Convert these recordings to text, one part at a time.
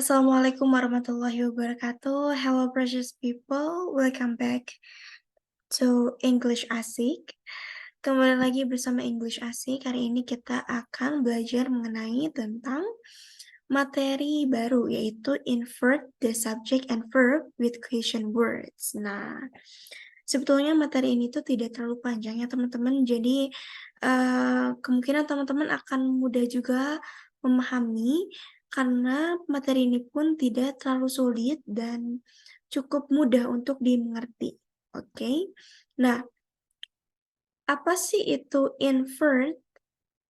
Assalamualaikum warahmatullahi wabarakatuh. Hello precious people, welcome back to English Asik. Kembali lagi bersama English Asik. Hari ini kita akan belajar mengenai tentang materi baru, yaitu invert the subject and verb with question words. Nah, sebetulnya materi ini tuh tidak terlalu panjang ya teman-teman. Jadi kemungkinan teman-teman akan mudah juga memahami karena materi ini pun tidak terlalu sulit dan cukup mudah untuk dimengerti. Oke. Nah, apa sih itu invert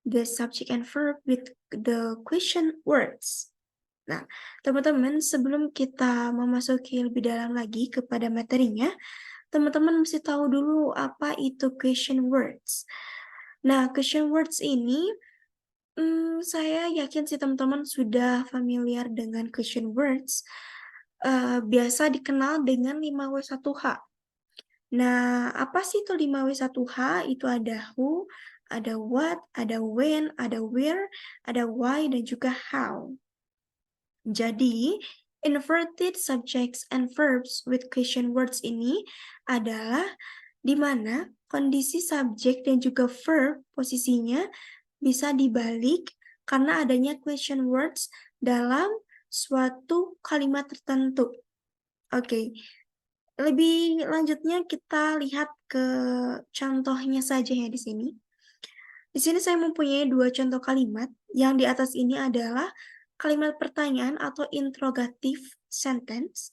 the subject and verb with the question words? Nah, teman-teman, sebelum kita memasuki lebih dalam lagi kepada materinya, teman-teman mesti tahu dulu apa itu question words. Nah, question words ini saya yakin sih teman-teman sudah familiar dengan question words, biasa dikenal dengan 5W1H. Nah, apa sih itu 5W1H? Itu ada who, ada what, ada when, ada where, ada why, dan juga how. Jadi, inverted subjects and verbs with question words ini adalah di mana kondisi subjek dan juga verb posisinya bisa dibalik karena adanya question words dalam suatu kalimat tertentu. Oke, lebih lanjutnya kita lihat ke contohnya saja ya di sini. Di sini saya mempunyai dua contoh kalimat. Yang di atas ini adalah kalimat pertanyaan atau interrogative sentence.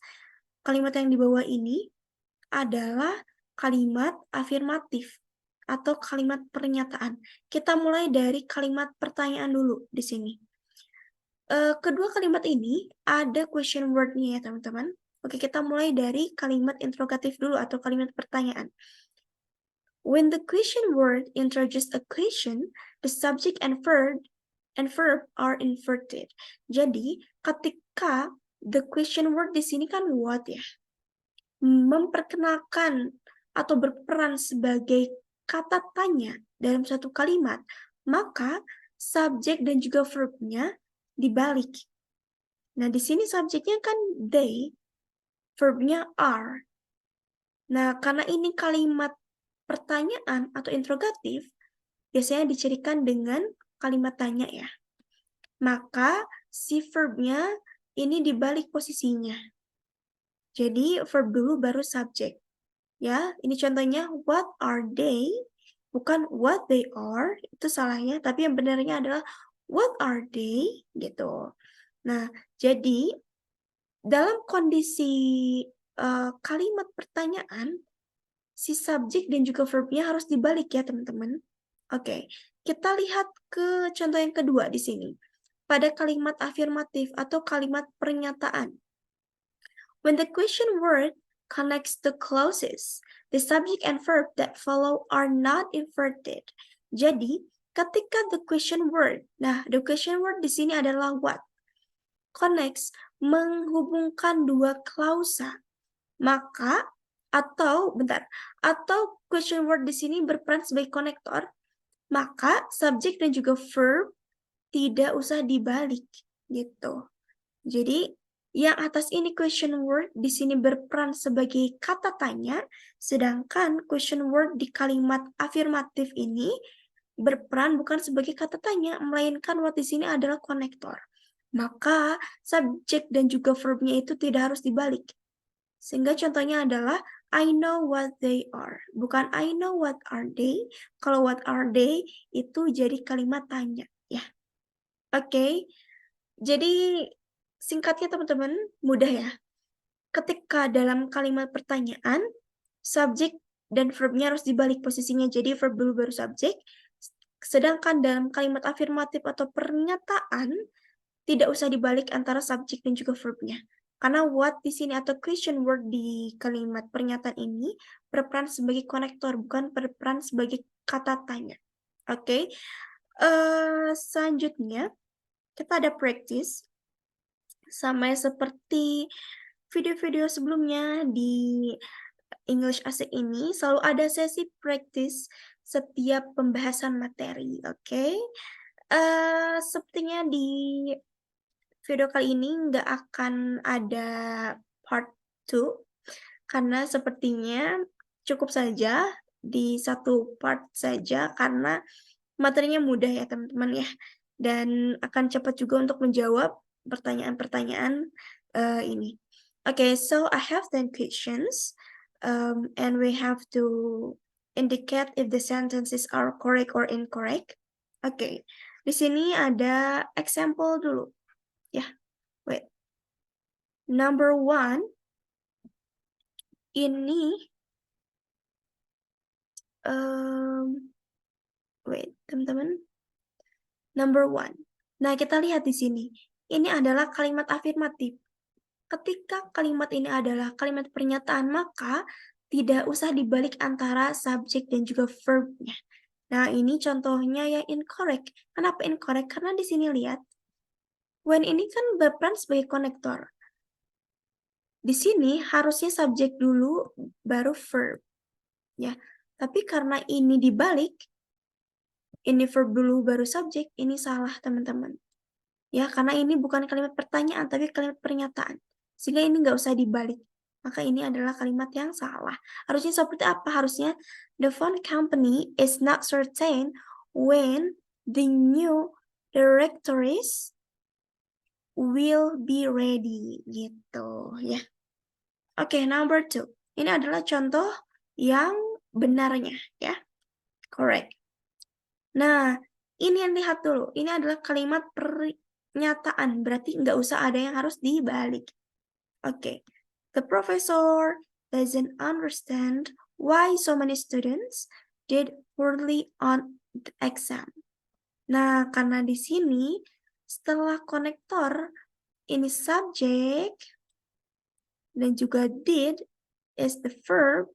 Kalimat yang di bawah ini adalah kalimat afirmatif atau kalimat pernyataan. Kita mulai dari kalimat pertanyaan dulu di sini. Kedua kalimat ini ada question word-nya ya teman-teman. Oke, kita mulai dari kalimat interrogatif dulu atau kalimat pertanyaan. When the question word introduces a question, the subject and verb are inverted. Jadi, ketika the question word di sini kan what ya, memperkenalkan atau berperan sebagai kata tanya dalam satu kalimat, maka subjek dan juga verbnya dibalik. Nah, di sini subjeknya kan they, verbnya are. Nah, karena ini kalimat pertanyaan atau interrogatif, biasanya dicirikan dengan kalimat tanya ya. Maka si verbnya ini dibalik posisinya. Jadi verb dulu baru subjek. Ya, ini contohnya what are they? Bukan what they are, itu salahnya, tapi yang benarnya adalah what are they gitu. Nah, jadi dalam kondisi kalimat pertanyaan, si subjek dan juga verbnya harus dibalik ya teman-teman. Oke, kita lihat ke contoh yang kedua di sini. Pada kalimat afirmatif atau kalimat pernyataan. When the question word connects the clauses, the subject and verb that follow are not inverted. Jadi, ketika the question word, nah the question word di sini adalah what? Connects, menghubungkan dua klausa. Maka, atau question word di sini berperan sebagai konektor, maka subjek dan juga verb tidak usah dibalik gitu. Jadi yang atas ini question word di sini berperan sebagai kata tanya, sedangkan question word di kalimat afirmatif ini berperan bukan sebagai kata tanya, melainkan what di sini adalah konektor. Maka subjek dan juga verbnya itu tidak harus dibalik. Sehingga contohnya adalah I know what they are. Bukan I know what are they. Kalau what are they itu jadi kalimat tanya ya. Oke. Jadi singkatnya teman-teman, mudah ya. Ketika dalam kalimat pertanyaan, subjek dan verbnya harus dibalik posisinya. Jadi verb dulu baru subjek. Sedangkan dalam kalimat afirmatif atau pernyataan, tidak usah dibalik antara subjek dan juga verbnya. Karena what di sini atau question word di kalimat pernyataan ini berperan sebagai konektor, bukan berperan sebagai kata tanya. Oke. Selanjutnya, kita ada practice. Sama seperti video-video sebelumnya di English Asik ini, selalu ada sesi practice setiap pembahasan materi, oke? Sepertinya di video kali ini nggak akan ada part 2, karena sepertinya cukup saja di satu part saja, karena materinya mudah ya teman-teman ya, dan akan cepat juga untuk menjawab pertanyaan-pertanyaan ini. Okay, so I have 10 questions, and we have to indicate if the sentences are correct or incorrect. Okay, di sini ada example dulu. Ya, wait. Number 1, ini wait, teman-teman. Number 1. Nah, kita lihat di sini. Ini adalah kalimat afirmatif. Ketika kalimat ini adalah kalimat pernyataan, maka tidak usah dibalik antara subjek dan juga verb-nya. Nah, ini contohnya yang incorrect. Kenapa incorrect? Karena di sini lihat, when ini kan berperan sebagai konektor. Di sini harusnya subjek dulu, baru verb. Ya, tapi karena ini dibalik, ini verb dulu baru subjek, ini salah teman-teman. Ya, karena ini bukan kalimat pertanyaan, tapi kalimat pernyataan. Sehingga ini nggak usah dibalik. Maka ini adalah kalimat yang salah. Harusnya seperti apa? Harusnya, the phone company is not certain when the new directories will be ready. Gitu ya. Oke, number 2. Ini adalah contoh yang benarnya ya. Correct. Nah, ini yang lihat dulu. Ini adalah kalimat pernyataan. Berarti nggak usah ada yang harus dibalik. Oke. The professor doesn't understand why so many students did poorly on the exam. Nah, karena di sini setelah konektor ini subjek dan juga did is the verb,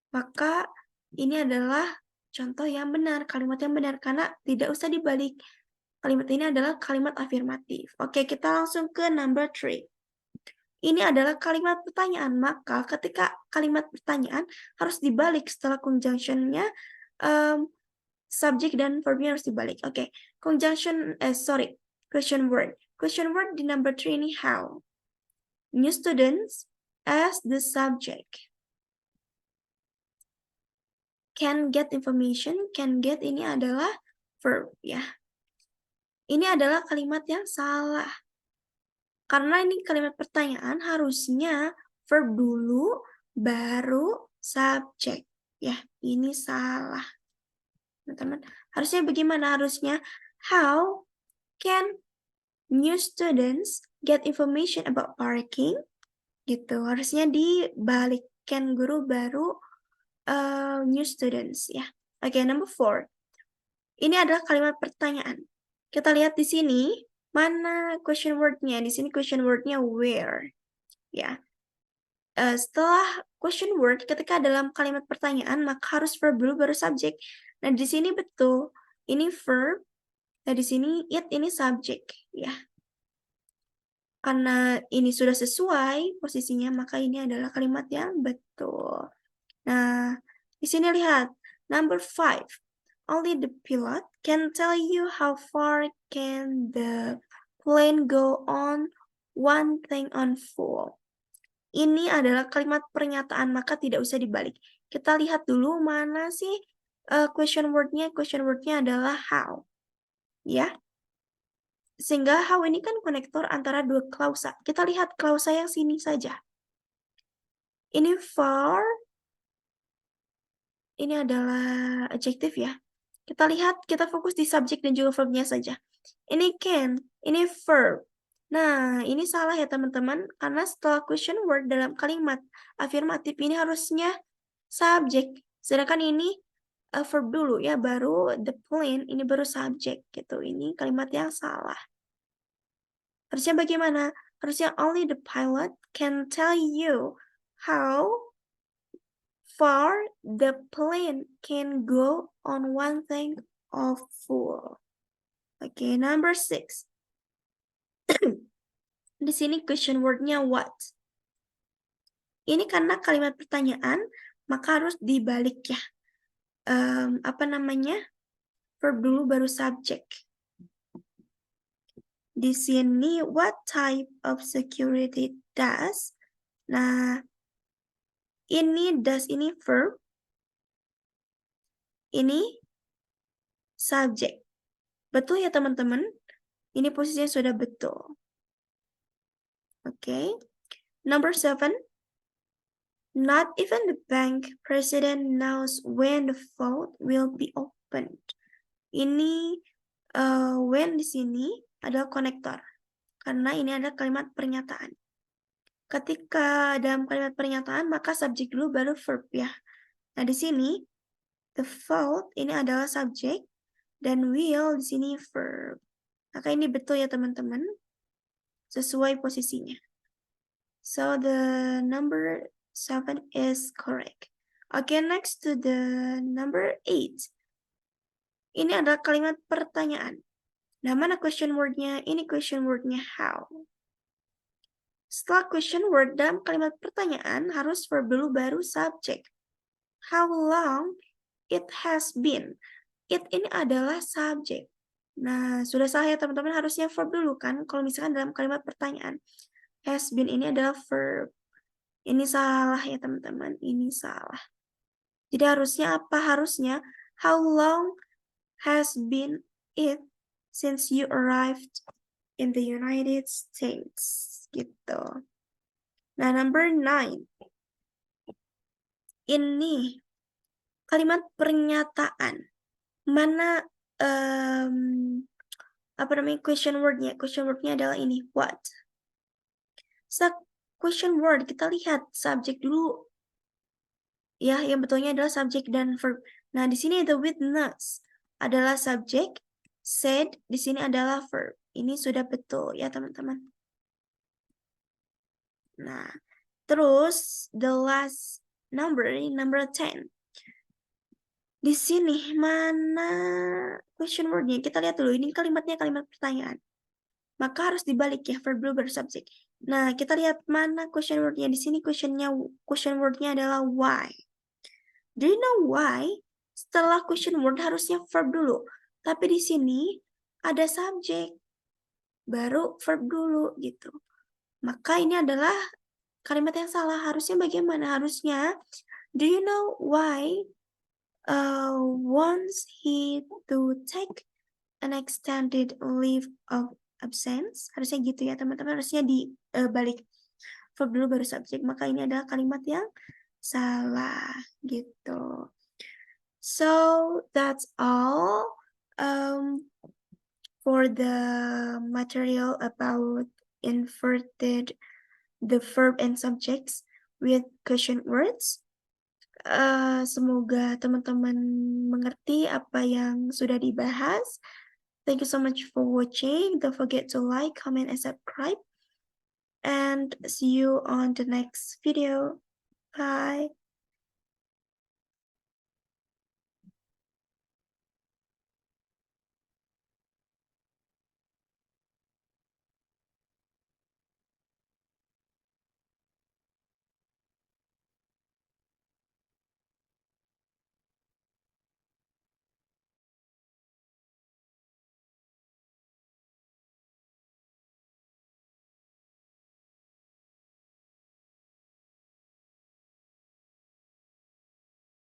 maka ini adalah contoh yang benar, kalimat yang benar, karena tidak usah dibalik. Kalimat ini adalah kalimat afirmatif. Oke, kita langsung ke number 3. Ini adalah kalimat pertanyaan, maka ketika kalimat pertanyaan harus dibalik setelah conjunction-nya, subjek dan verb-nya harus dibalik. Oke, question word. Question word di number 3 ini how. New students as the subject. Can get information, can get ini adalah verb ya. Ini adalah kalimat yang salah. Karena ini kalimat pertanyaan harusnya verb dulu baru subjek. Ya, ini salah. Teman-teman, harusnya bagaimana? Harusnya how can new students get information about parking? Gitu. Harusnya dibalik, can guru baru new students ya. Oke, number 4. Ini adalah kalimat pertanyaan. Kita lihat di sini mana question word-nya. Di sini question word-nya where. Ya. Setelah question word, ketika dalam kalimat pertanyaan, maka harus verb dulu baru subjek. Nah, di sini betul. Ini verb. Nah, di sini it ini subjek. Ya. Karena ini sudah sesuai posisinya, maka ini adalah kalimat yang betul. Nah, di sini lihat, number 5. Only the pilot can tell you how far can the plane go on one thing on full. Ini adalah kalimat pernyataan, maka tidak usah dibalik. Kita lihat dulu mana sih question word-nya. Question word-nya adalah how. Ya. Sehingga how ini kan konektor antara dua klausa. Kita lihat klausa yang sini saja. Ini far. Ini adalah adjektif ya. Kita lihat, kita fokus di subjek dan juga verb-nya saja. Ini can, ini verb. Nah, ini salah ya teman-teman, karena setelah question word dalam kalimat afirmatif ini harusnya subjek. Sedangkan ini verb dulu ya, baru the plane, ini baru subjek gitu. Ini kalimat yang salah. Harusnya bagaimana? Harusnya only the pilot can tell you how far the plane can go on one thing of full. Okay, number 6. Di sini question word-nya what. Ini karena kalimat pertanyaan, maka harus dibalik ya. Verb dulu baru subjek. Di sini what type of security does? Nah, ini does ini verb, ini subject. Betul ya teman-teman? Ini posisinya sudah betul. Oke. Number 7. Not even the bank president knows when the vault will be opened. Ini when di sini adalah konektor. Karena ini ada kalimat pernyataan. Ketika dalam kalimat pernyataan, maka subjek dulu baru verb ya. Nah, di sini the vault ini adalah subjek dan will di sini verb. Maka ini betul ya teman-teman. Sesuai posisinya. So the number 7 is correct. Okay, next to the number 8. Ini adalah kalimat pertanyaan. Nah, mana question word-nya? Ini question word-nya how. Setelah question word dalam kalimat pertanyaan harus verb dulu baru subject. How long it has been. It ini adalah subject. Nah, sudah salah ya teman-teman, harusnya verb dulu kan kalau misalkan dalam kalimat pertanyaan. Has been ini adalah verb. Ini salah ya teman-teman, ini salah. Jadi harusnya apa? Harusnya how long has been it since you arrived in the United States? Gitu. Nah, number 9. Ini kalimat pernyataan. Mana apa namanya question word-nya? Question word-nya adalah ini, what? So, question word, kita lihat subjek dulu. Ya, yang betulnya adalah subjek dan verb. Nah, di sini the witness adalah subjek, said di sini adalah verb. Ini sudah betul ya, teman-teman. Nah, terus the last number 10. Di sini mana question word-nya? Kita lihat dulu, ini kalimatnya kalimat pertanyaan. Maka harus dibalik ya, verb dulu baru subjek. Nah, kita lihat mana question word-nya. Di sini question word-nya adalah why. Do you know why? Setelah question word harusnya verb dulu. Tapi di sini ada subjek. Baru verb dulu gitu. Maka ini adalah kalimat yang salah. Harusnya bagaimana? Harusnya, do you know why wants he to take an extended leave of absence? Harusnya gitu ya teman-teman. Harusnya dibalik verb dulu baru subjek. Maka ini adalah kalimat yang salah gitu. So that's all for the material about inverted the verb and subjects with question words. Semoga teman-teman mengerti apa yang sudah dibahas. Thank you so much for watching. Don't forget to like, comment, and subscribe. And see you on the next video. Bye.